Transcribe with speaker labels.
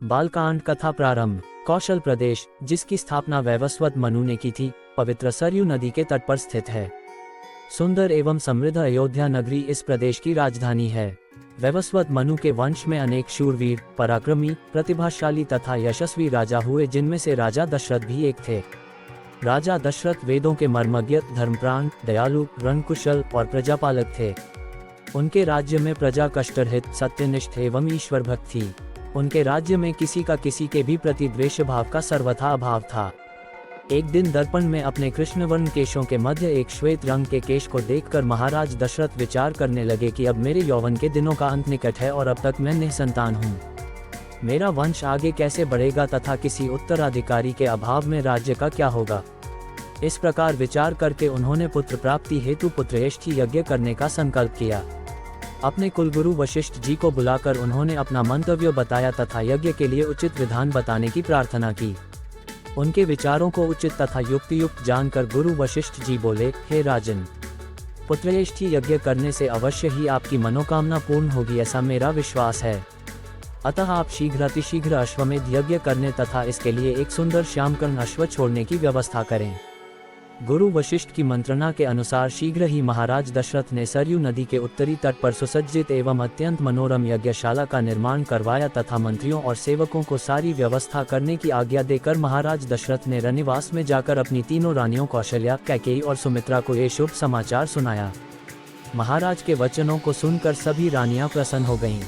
Speaker 1: बालकांड कथा प्रारंभ। कौशल प्रदेश, जिसकी स्थापना वैवस्वत मनु ने की थी, पवित्र सरयू नदी के तट पर स्थित है। सुंदर एवं समृद्ध अयोध्या नगरी इस प्रदेश की राजधानी है। वैवस्वत मनु के वंश में अनेक शूरवीर, पराक्रमी, प्रतिभाशाली तथा यशस्वी राजा हुए, जिनमें से राजा दशरथ भी एक थे। राजा दशरथ वेदों के मर्मज्ञ, धर्मप्राण, दयालु, रणकुशल और प्रजापालक थे। उनके राज्य में प्रजा कष्टरहित, सत्यनिष्ठ एवं ईश्वर भक्त थी। उनके राज्य में किसी का किसी के भी प्रति द्वेष भाव का सर्वथा अभाव था। एक दिन दर्पण में अपने कृष्णवर्ण केशों के मध्य एक श्वेत रंग के केश को देखकर महाराज दशरथ विचार करने लगे कि अब मेरे यौवन के दिनों का अंत निकट है और अब तक मैं निसंतान हूँ। मेरा वंश आगे कैसे बढ़ेगा तथा किसी उत्तराधिकारी के अभाव में राज्य का क्या होगा। इस प्रकार विचार करके उन्होंने पुत्र प्राप्ति हेतु पुत्रेष्ठी यज्ञ करने का संकल्प किया। अपने कुलगुरु वशिष्ठ जी को बुलाकर उन्होंने अपना मंतव्य बताया तथा यज्ञ के लिए उचित विधान बताने की प्रार्थना की। उनके विचारों को उचित तथा युक्तियुक्त जानकर गुरु वशिष्ठ जी बोले, हे राजन, पुत्रेष्ठी यज्ञ करने से अवश्य ही आपकी मनोकामना पूर्ण होगी, ऐसा मेरा विश्वास है। अतः आप शीघ्रातिशीघ्र अश्वमेध यज्ञ करने तथा इसके लिए एक सुंदर श्यामकर्ण अश्व छोड़ने की व्यवस्था करें। गुरु वशिष्ठ की मंत्रणा के अनुसार शीघ्र ही महाराज दशरथ ने सरयू नदी के उत्तरी तट पर सुसज्जित एवं अत्यंत मनोरम यज्ञशाला का निर्माण करवाया तथा मंत्रियों और सेवकों को सारी व्यवस्था करने की आज्ञा देकर महाराज दशरथ ने रनिवास में जाकर अपनी तीनों रानियों कौशल्या, कैकेयी और सुमित्रा को ये शुभ समाचार सुनाया। महाराज के वचनों को सुनकर सभी रानियां प्रसन्न हो गईं।